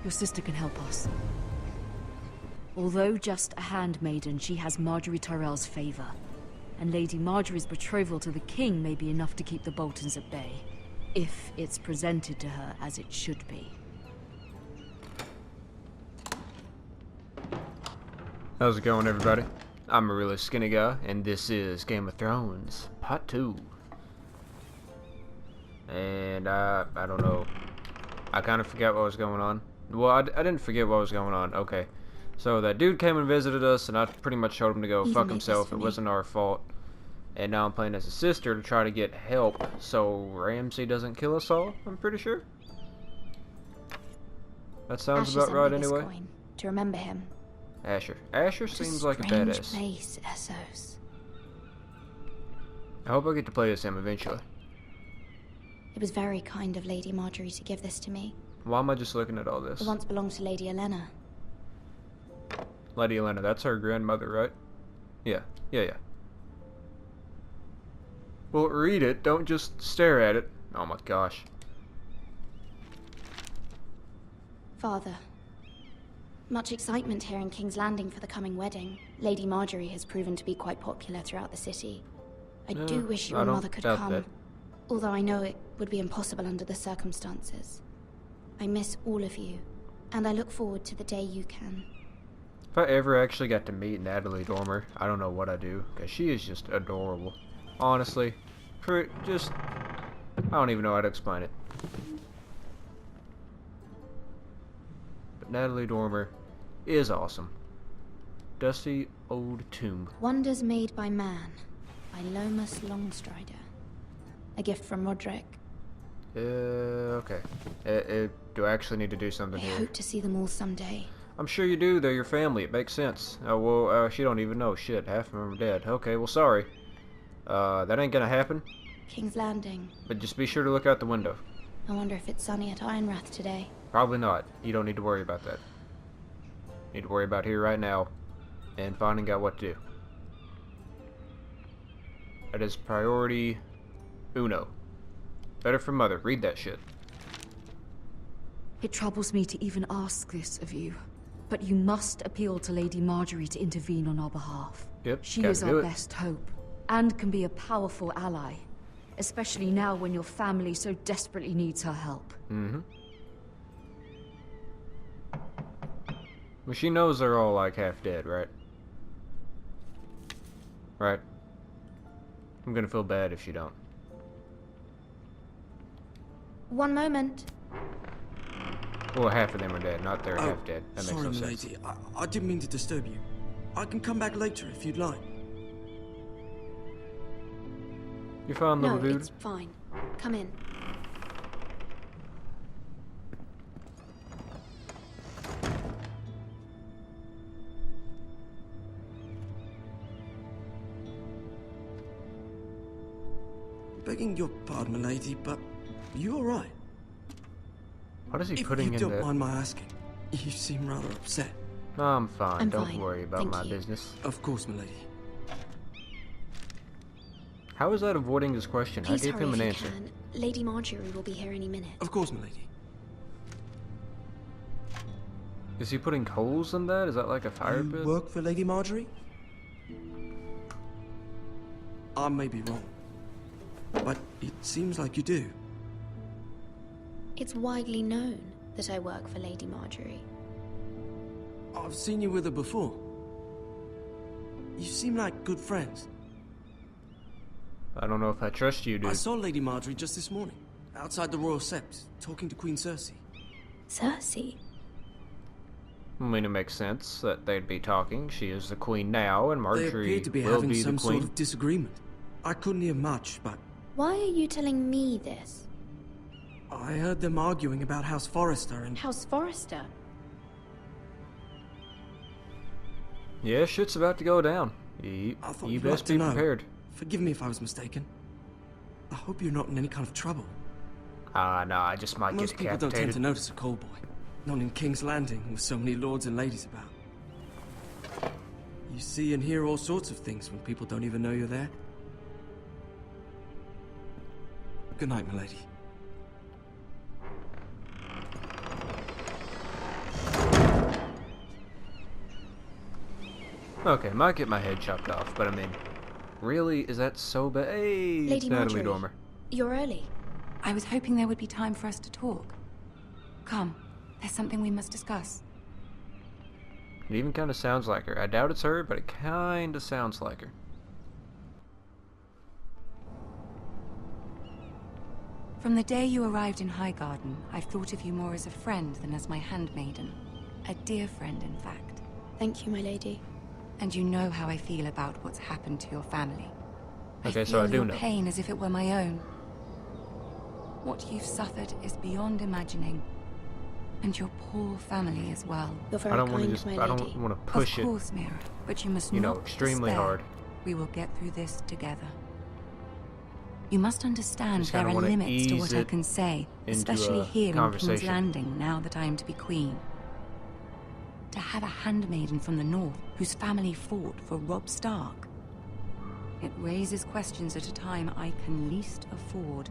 Your sister can help us. Although just a handmaiden, she has Marjorie Tyrell's favor. And Lady Marjorie's betrothal to the king may be enough to keep the Boltons at bay. If it's presented to her as it should be. How's it going, everybody? I'm a really skinny guy, and this is Game of Thrones Part 2. And I don't know. I kind of forget what was going on. Well, I didn't forget what was going on. Okay. So that dude came and visited us, and I pretty much told him to go fuck himself. It wasn't our fault. And now I'm playing as a sister to try to get help so Ramsay doesn't kill us all, I'm pretty sure. That sounds about right anyway. Coin to remember him. Asher. Asher seems like a badass. Place, Essos. I hope I get to play as him eventually. It was very kind of Lady Marjorie to give this to me. Why am I just looking at all this? It once belonged to Lady Olenna. Lady Olenna, that's her grandmother, right? Yeah. Well, read it. Don't just stare at it. Oh my gosh. Father. Much excitement here in King's Landing for the coming wedding. Lady Marjorie has proven to be quite popular throughout the city. I do wish your mother could come, although I know it would be impossible under the circumstances. I miss all of you, and I look forward to the day you can. If I ever actually got to meet Natalie Dormer, I don't know what I'd do, because she is just adorable. Honestly, I don't even know how to explain it. But Natalie Dormer is awesome. Dusty Old Tomb. Wonders Made by Man, by Lomas Longstrider. A gift from Roderick. Okay. Do I actually need to do something here? I hope to see them all someday. I'm sure you do. They're your family. It makes sense. Oh, well, she don't even know. Shit, half of them are dead. Okay, well, sorry. That ain't gonna happen. King's Landing. But just be sure to look out the window. I wonder if it's sunny at Ironrath today. Probably not. You don't need to worry about that. You need to worry about here right now and finding out what to do. That is priority uno. Better for mother. Read that shit. It troubles me to even ask this of you, but you must appeal to Lady Marjorie to intervene on our behalf. Yep, she is our best hope, and can be a powerful ally, especially now when your family so desperately needs her help. Mm-hmm. Well, she knows they're all like half dead, right? Right? I'm gonna feel bad if she don't. One moment. Well, half of them are dead, not they're half dead. That makes no sense. Sorry, milady. I didn't mean to disturb you. I can come back later if you'd like. You fine, little dude? No, it's fine. Come in. Begging your pardon, milady, but you all right? What is he putting in there? If you there? don't mind my asking, you seem rather upset. No, I'm fine. I'm Don't fine. worry about my business. Of course, milady. How is that avoiding his question? Please I gave hurry him an if answer. you can. Lady Marjorie will be here any minute. Of course, milady. Is he putting coals in that? Is that like a fire pit? You work for Lady Marjorie? I may be wrong, but it seems like you do. It's widely known that I work for Lady Marjorie. I've seen you with her before. You seem like good friends. I don't know if I trust you, dude. I saw Lady Marjorie just this morning, outside the Royal Sept, talking to Queen Cersei. Cersei? I mean, it makes sense that they'd be talking. She is the queen now, and They Marjorie appeared to be will having be the some queen. sort of disagreement. I couldn't hear much, but Why are you telling me this? I heard them arguing about House Forrester and... House Forrester? Yeah, shit's about to go down. I thought You you'd best like to be know. prepared. Forgive me if I was mistaken. I hope you're not in any kind of trouble. No, I just might Most get people don't tend decapitated. to notice a call boy. Not in King's Landing with so many lords and ladies about. You see and hear all sorts of things when people don't even know you're there. Good night, milady. Okay, might get my head chopped off, but I mean, really, is that so bad? Hey, Lady it's Natalie Marjorie, Dormer. you're early. I was hoping there would be time for us to talk. Come, there's something we must discuss. It even kind of sounds like her. I doubt it's her, but it kind of sounds like her. From the day you arrived in Highgarden, I've thought of you more as a friend than as my handmaiden. A dear friend, in fact. Thank you, my lady. And you know how I feel about what's happened to your family. Okay, so I do feel know. your pain as if it were my own. What you've suffered is beyond imagining. And your poor family as well. You're very I don't want to kind, just. my I lady. don't want to push Of it. course, Mira, but you must You not know, extremely despair. hard. We will get through this together. You must understand Just there kinda are wanna limits to ease what I it can say, into especially a here in King's conversation. Landing now that I am to be queen. To have a handmaiden from the north whose family fought for Robb Stark. It raises questions at a time I can least afford.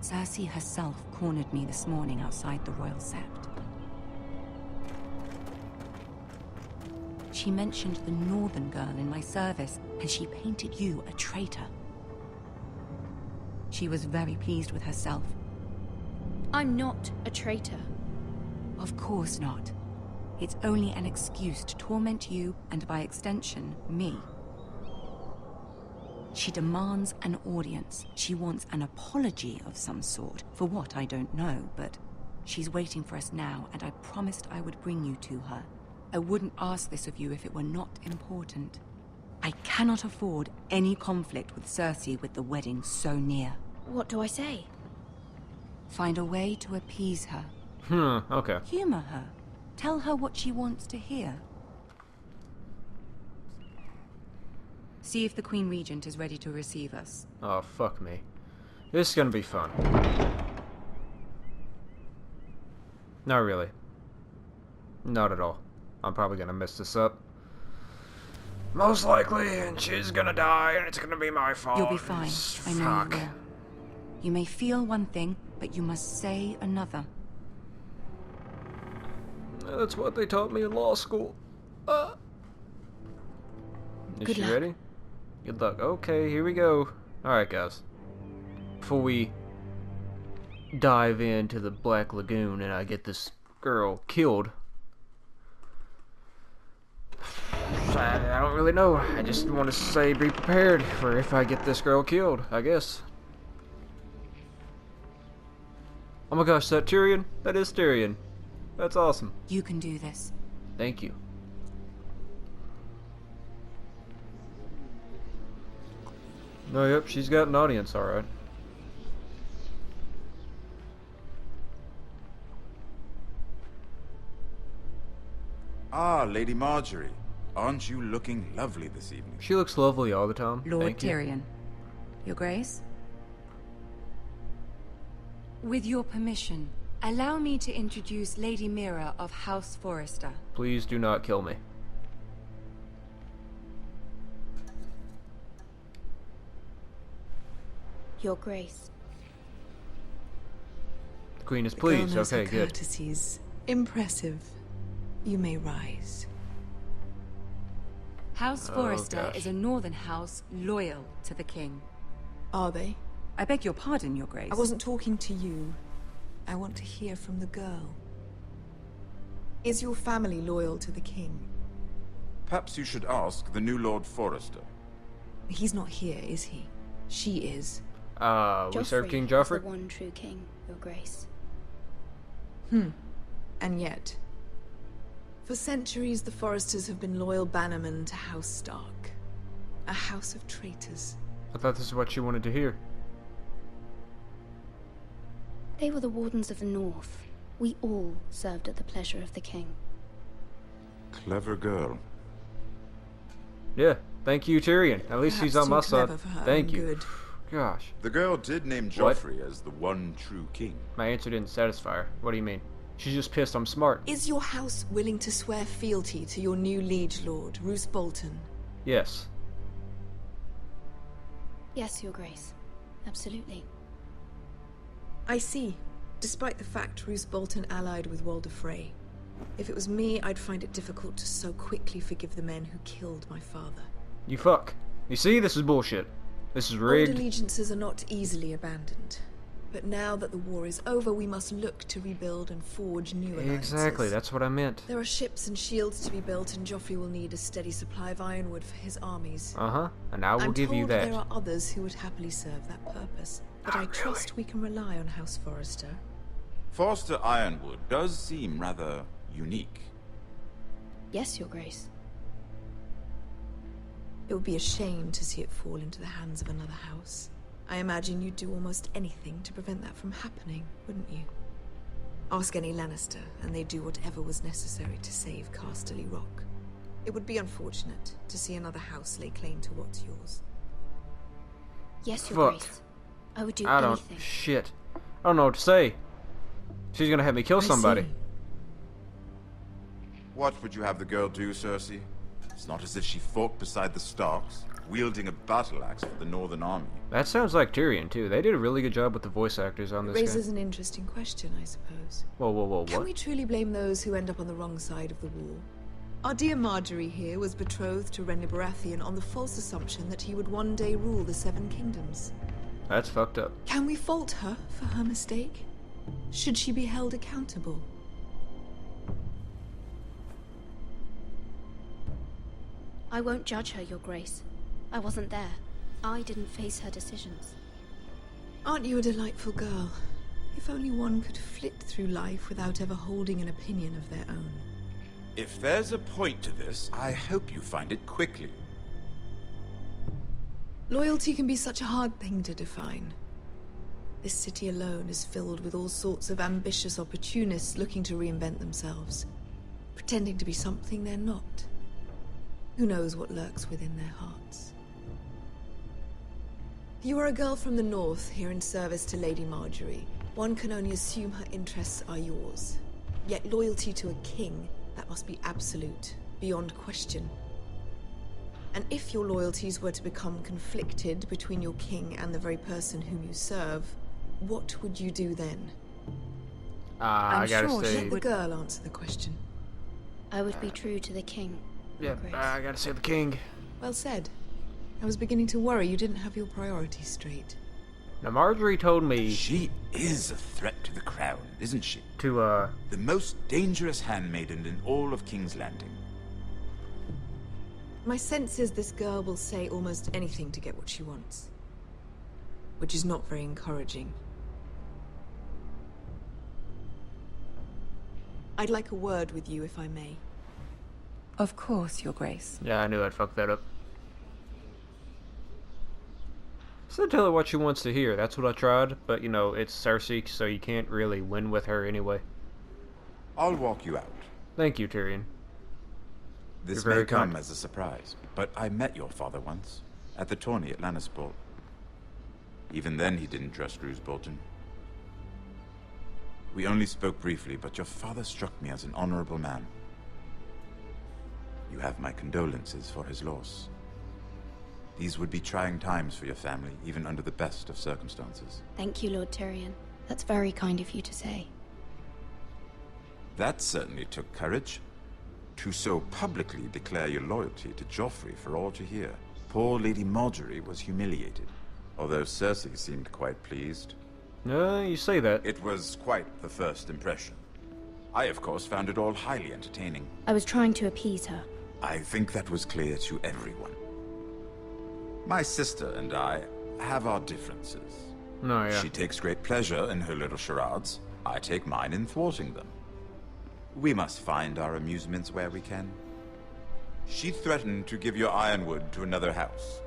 Cersei herself cornered me this morning outside the Royal Sept. She mentioned the northern girl in my service, and she painted you a traitor. She was very pleased with herself. I'm not a traitor. Of course not. It's only an excuse to torment you, and by extension, me. She demands an audience. She wants an apology of some sort. For what, I don't know, but she's waiting for us now, and I promised I would bring you to her. I wouldn't ask this of you if it were not important. I cannot afford any conflict with Cersei with the wedding so near. What do I say? Find a way to appease her. Okay. Humor her. Tell her what she wants to hear. See if the Queen Regent is ready to receive us. Oh, fuck me. This is gonna be fun. Not really. Not at all. I'm probably gonna mess this up. Most likely, and she's gonna die, and it's gonna be my fault. You'll be fine. I know Fuck. you will. You may feel one thing, but you must say another. That's what they taught me in law school. Is Good she luck. ready? Good luck. Okay, here we go. Alright, guys. Before we dive into the Black Lagoon and I get this girl killed, I don't really know. I just want to say be prepared for if I get this girl killed, I guess. Oh my gosh, that Tyrion? That is Tyrion. That's awesome. You can do this. Thank you. No, yep, she's got an audience, alright. Ah, Lady Marjorie. Aren't you looking lovely this evening? She looks lovely all the time. Lord Thank you. Tyrion. Your Grace? With your permission, allow me to introduce Lady Mira of House Forrester. Please do not kill me. Your Grace. The Queen is The girl pleased. knows Okay, her good. courtesies. Impressive. You may rise. House Oh, Forrester gosh. is a northern house loyal to the king. Are they? I beg your pardon, Your Grace. I wasn't talking to you. I want to hear from the girl. Is your family loyal to the king? Perhaps you should ask the new Lord Forrester. He's not here, is he? She is. We serve Joffrey King is Joffrey? the one true king, Your Grace. And yet... For centuries, the Forresters have been loyal bannermen to House Stark. A house of traitors. I thought this is what she wanted to hear. They were the Wardens of the North. We all served at the pleasure of the king. Clever girl. Yeah, thank you, Tyrion. At least he's Perhaps on my too side. clever for her Thank own you. good. Gosh, The girl did name What? Joffrey as the one true king. my answer didn't satisfy her. What do you mean? She's just pissed I'm smart. Is your house willing to swear fealty to your new liege lord, Roose Bolton? Yes. Yes, Your Grace. Absolutely. I see. Despite the fact Roose Bolton allied with Walder Frey. If it was me, I'd find it difficult to so quickly forgive the men who killed my father. You fuck. You see, this is bullshit. This is Old rigged. allegiances are not easily abandoned. But now that the war is over, we must look to rebuild and forge new alliances. Exactly, that's what I meant. There are ships and shields to be built, and Joffrey will need a steady supply of ironwood for his armies. Uh-huh, and I will give you that. I'm told there are others who would happily serve that purpose, but I trust we can rely on House Forrester. Forrester Ironwood does seem rather unique. Yes, Your Grace. It would be a shame to see it fall into the hands of another house. I imagine you'd do almost anything to prevent that from happening, wouldn't you? Ask any Lannister, and they'd do whatever was necessary to save Casterly Rock. It would be unfortunate to see another house lay claim to what's yours. Yes, Your Fuck. Grace. I would do I anything. don't... Shit. I don't know what to say. She's gonna have me kill somebody. I see. What would you have the girl do, Cersei? It's not as if she fought beside the Starks, wielding a battle axe for the Northern Army. That sounds like Tyrion, too. They did a really good job with the voice actors on It this raises guy. an interesting question, I suppose. Whoa, whoa, whoa, Can what? we truly blame those who end up on the wrong side of the war? Our dear Marjorie here was betrothed to Renly Baratheon on the false assumption that he would one day rule the Seven Kingdoms. That's fucked up. Can we fault her for her mistake? Should she be held accountable? I won't judge her, Your Grace. I wasn't there. I didn't face her decisions. Aren't you a delightful girl? If only one could flit through life without ever holding an opinion of their own. If there's a point to this, I hope you find it quickly. Loyalty can be such a hard thing to define. This city alone is filled with all sorts of ambitious opportunists looking to reinvent themselves, pretending to be something they're not. Who knows what lurks within their hearts? You are a girl from the north, here in service to Lady Marjorie. One can only assume her interests are yours. Yet loyalty to a king, that must be absolute, beyond question. And if your loyalties were to become conflicted between your king and the very person whom you serve, what would you do then? I gotta sure say... Let the girl answer the question. I would be true to the king, Your Yeah, Grace. I gotta say the king. Well said. I was beginning to worry you didn't have your priorities straight. Now, Marjorie told me She is a threat to the crown, isn't she? to, The most dangerous handmaiden in all of King's Landing. My sense is this girl will say almost anything to get what she wants. Which is not very encouraging. I'd like a word with you, if I may. Of course, Your Grace. Yeah, I knew I'd fuck that up. So tell her what she wants to hear. That's what I tried, but you know, it's Cersei, so you can't really win with her anyway. I'll walk you out. Thank you, Tyrion. This You're very may come kind. as a surprise, but I met your father once, at the tourney at Lannisport. Even then he didn't trust Roose Bolton. We only spoke briefly, but your father struck me as an honorable man. You have my condolences for his loss. These would be trying times for your family, even under the best of circumstances. Thank you, Lord Tyrion. That's very kind of you to say. That certainly took courage. To so publicly declare your loyalty to Joffrey for all to hear. Poor Lady Marjorie was humiliated, although Cersei seemed quite pleased. You say that. It was quite the first impression. I, of course, found it all highly entertaining. I was trying to appease her. I think that was clear to everyone. My sister and I have our differences. No, yeah. She takes great pleasure in her little charades. I take mine in thwarting them. We must find our amusements where we can. She threatened to give your ironwood to another house.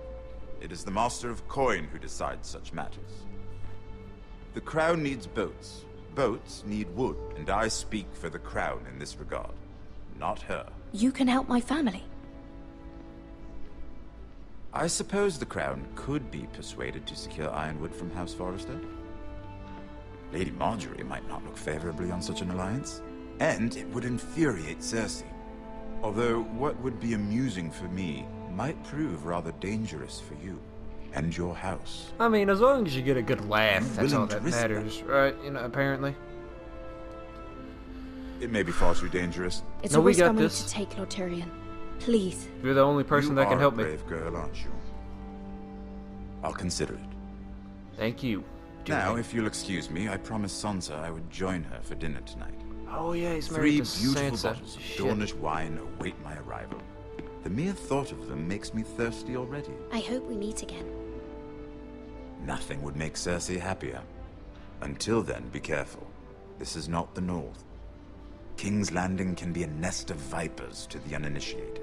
It is the Master of Coin who decides such matters. The Crown needs boats. Boats need wood, and I speak for the Crown in this regard, not her. You can help my family. I suppose the Crown could be persuaded to secure ironwood from House Forrester. Lady Marjorie might not look favorably on such an alliance, and it would infuriate Cersei. Although what would be amusing for me might prove rather dangerous for you and your house. I mean, as long as you get a good laugh, I'm that's all willing to that risk matters, right? You know, apparently. It may be far too dangerous. It's No, a we risk got I'm willing this. to take, Lord Tyrion. Please. You're the only person that can help me. You are a brave girl, aren't you? I'll consider it. Thank you. Now, if you'll excuse me, I promised Sansa I would join her for dinner tonight. Oh yeah, he's 3 married to beautiful Sansa. bottles of Shit. Dornish wine await my arrival. The mere thought of them makes me thirsty already. I hope we meet again. Nothing would make Cersei happier. Until then, be careful. This is not the North. King's Landing can be a nest of vipers to the uninitiated.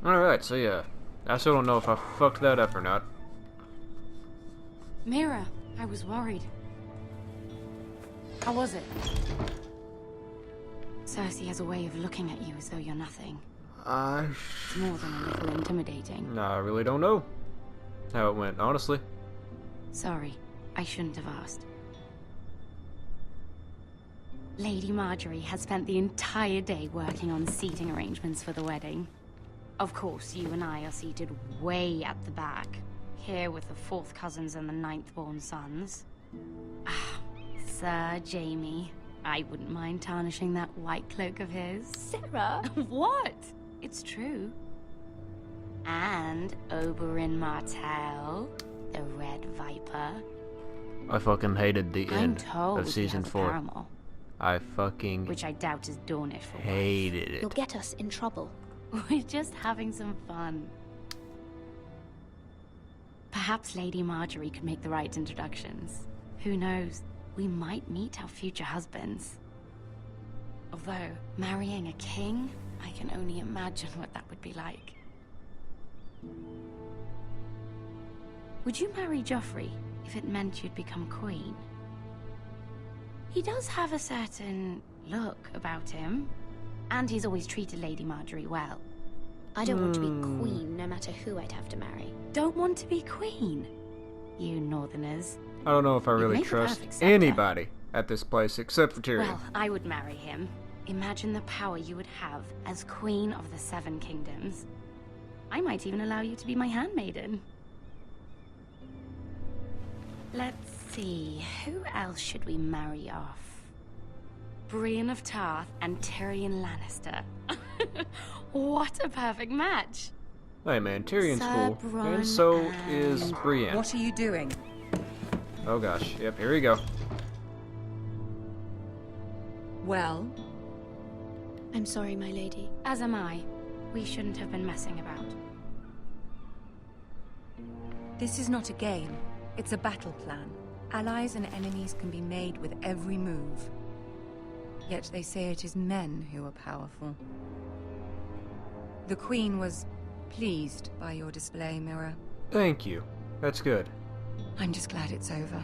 Alright, so yeah. I still don't know if I fucked that up or not. Mira, I was worried. How was it? Cersei has a way of looking at you as though you're nothing. It's more than a little intimidating. Nah, I really don't know how it went, honestly. Sorry, I shouldn't have asked. Lady Marjorie has spent the entire day working on seating arrangements for the wedding. Of course, you and I are seated way at the back, here with the 4th cousins and the 9th-born sons. Ah, Sir Jaime. I wouldn't mind tarnishing that white cloak of his. Sarah! What? It's true. And Oberyn Martell, the Red Viper. I fucking hated the I'm end told of season he has a 4. paramour, I fucking which I doubt is Dornish for wife. hated You'll it. get us in trouble. We're just having some fun. Perhaps Lady Marjorie could make the right introductions. Who knows? We might meet our future husbands. Although, marrying a king, I can only imagine what that would be like. Would you marry Joffrey if it meant you'd become queen? He does have a certain look about him, and he's always treated Lady Marjorie well. I don't want to be queen, no matter who I'd have to marry. Don't want to be queen? You Northerners. I don't know if I You'd really make a trust perfect scepter. anybody at this place except for Tyrion. Well, I would marry him. Imagine the power you would have as Queen of the 7 Kingdoms. I might even allow you to be my handmaiden. Let's see, who else should we marry off? Brienne of Tarth and Tyrion Lannister. What a perfect match! Hey man, Tyrion's Sir cool. Bronn And so and- is Brienne. What are you doing? Oh gosh, yep, here we go. Well, I'm sorry, my lady. As am I. We shouldn't have been messing about. this is not a game. It's a battle plan. Allies and enemies can be made with every move. Yet they say it is men who are powerful. The Queen was pleased by your display, Mira. Thank you. That's good. I'm just glad it's over.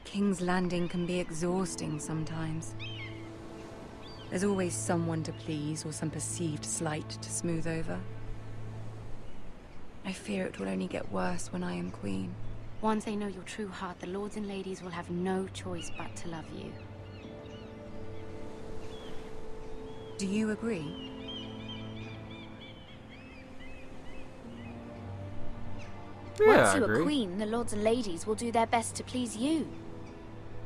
King's Landing can be exhausting sometimes. There's always someone to please or some perceived slight to smooth over. I fear it will only get worse when I am queen. Once they know your true heart, the lords and ladies will have no choice but to love you. Do you agree? Yeah, Once I you are agree. queen, the lords and ladies will do their best to please you.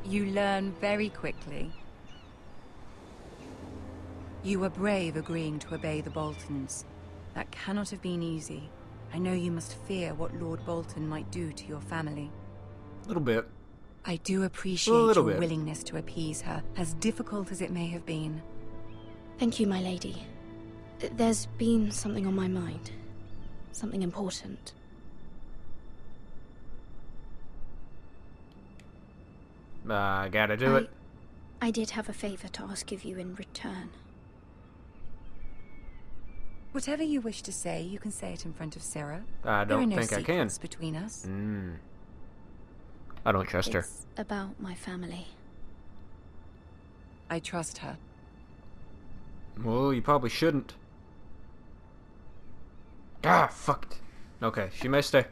You learn very quickly. You were brave agreeing to obey the Boltons. That cannot have been easy. I know you must fear what Lord Bolton might do to your family. A little bit. I do appreciate little your bit. willingness to appease her, as difficult as it may have been. Thank you, my lady. There's been something on my mind. Something important. I gotta do it. I did have a favor to ask of you in return. Whatever you wish to say, you can say it in front of Sarah. I There are don't no think I can. secrets between us. I don't trust her. It's about my family. I trust her. Well, you probably shouldn't. Ah, fucked. Okay, she may stay.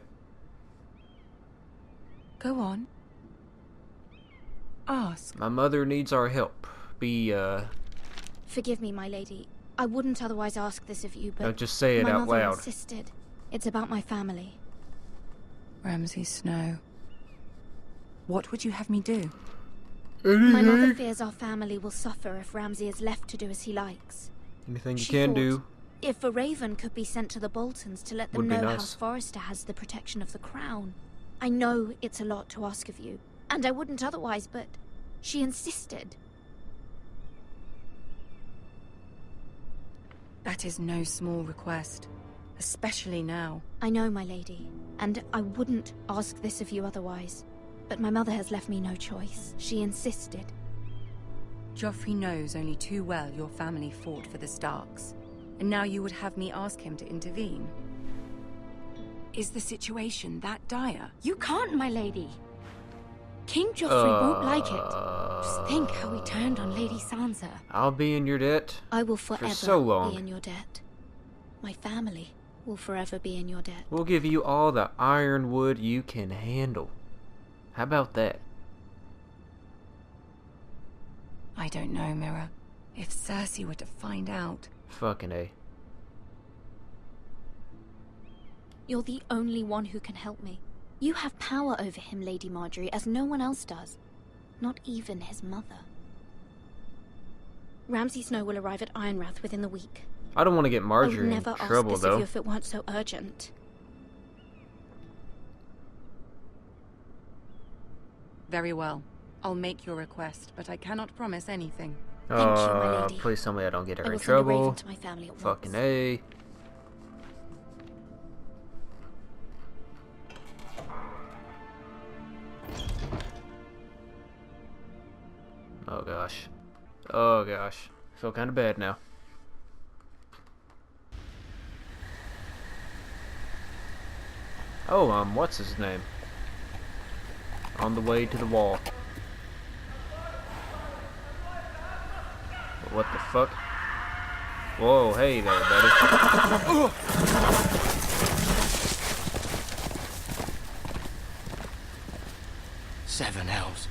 Go on. ask? My mother needs our help. Forgive me, my lady. I wouldn't otherwise ask this of you, but Don't just say it my out mother loud. insisted. It's about my family. Ramsay Snow. What would you have me do? My mother fears our family will suffer if Ramsay is left to do as he likes. Anything you She can thought do. If a raven could be sent to the Boltons to let them Would be know nice. House Forrester has the protection of the crown. I know it's a lot to ask of you, and I wouldn't otherwise, but she insisted. That is no small request, especially now. I know, my lady, and I wouldn't ask this of you otherwise. But my mother has left me no choice. She insisted. Joffrey knows only too well your family fought for the Starks, and now you would have me ask him to intervene. Is the situation that dire? You can't, my lady. King Joffrey won't like it. Just think how he turned on Lady Sansa. I'll be in your debt. I will forever so long. be in your debt. My family will forever be in your debt. We'll give you all the ironwood you can handle. How about that? I don't know, Mira. If Cersei were to find out... Fucking A. You're the only one who can help me. You have power over him, Lady Marjorie, as no one else does. Not even his mother. Ramsay Snow will arrive at Ironrath within the week. I don't want to get I would Marjorie in never trouble, ask this of though. you if it weren't so urgent. Very well. I'll make your request, but I cannot promise anything. Thank you, my lady. Please tell me I don't get I her will in send a raven trouble. to my family at Fucking once. A. Oh gosh. Oh gosh. I feel kind of bad now. Oh, what's his name? On the way to the wall. What the fuck? Whoa, hey there, buddy. Seven elves.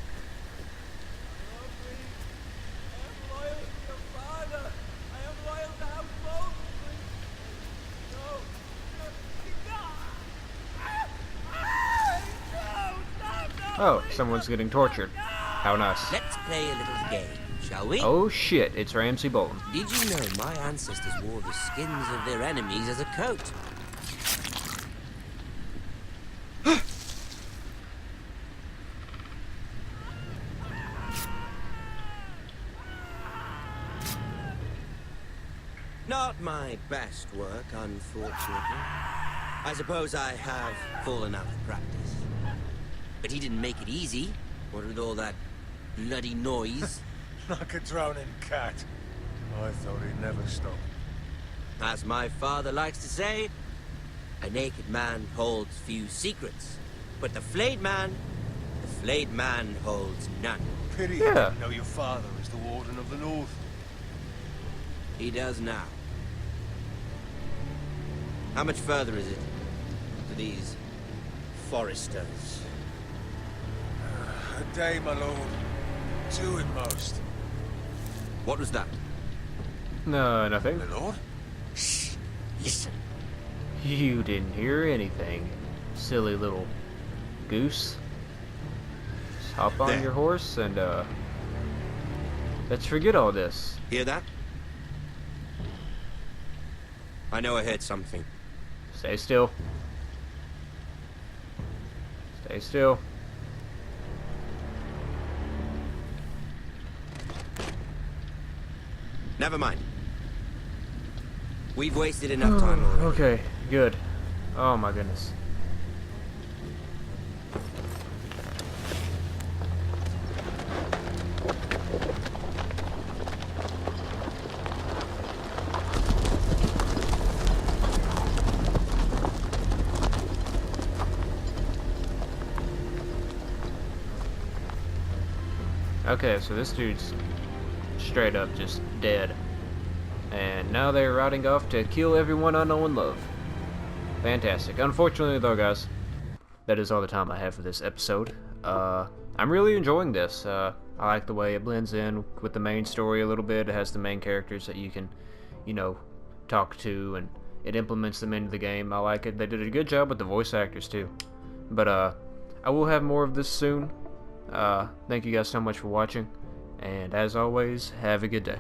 Oh, someone's getting tortured. How nice. Let's play a little game, shall we? Oh shit, it's Ramsay Bolton. Did you know my ancestors wore the skins of their enemies as a coat? Not my best work, unfortunately. I suppose I have fallen out of practice. But he didn't make it easy. What with all that bloody noise? Like a drowning cat. I thought he'd never stop. As my father likes to say, a naked man holds few secrets. But the flayed man holds none. Pity you Yeah. didn't know your father was the Warden of the North. He does now. How much further is it to these foresters? A day, my lord. 2 at most. What was that? No, nothing. My lord? Shh! Listen. You didn't hear anything. Silly little goose. Just hop on There. your horse and, let's forget all this. Hear that? I know I heard something. Stay still. Stay still. Never mind. We've wasted enough time already. Okay, good. Oh my goodness. Okay, so this dude's straight up just dead. And now they're riding off to kill everyone I know and love. Fantastic. Unfortunately though, guys, that is all the time I have for this episode. I'm really enjoying this. I like the way it blends in with the main story a little bit. It has the main characters that you can, you know, talk to, and it implements them into the game. I like it. They did a good job with the voice actors too. But I will have more of this soon. Thank you guys so much for watching, and as always, have a good day.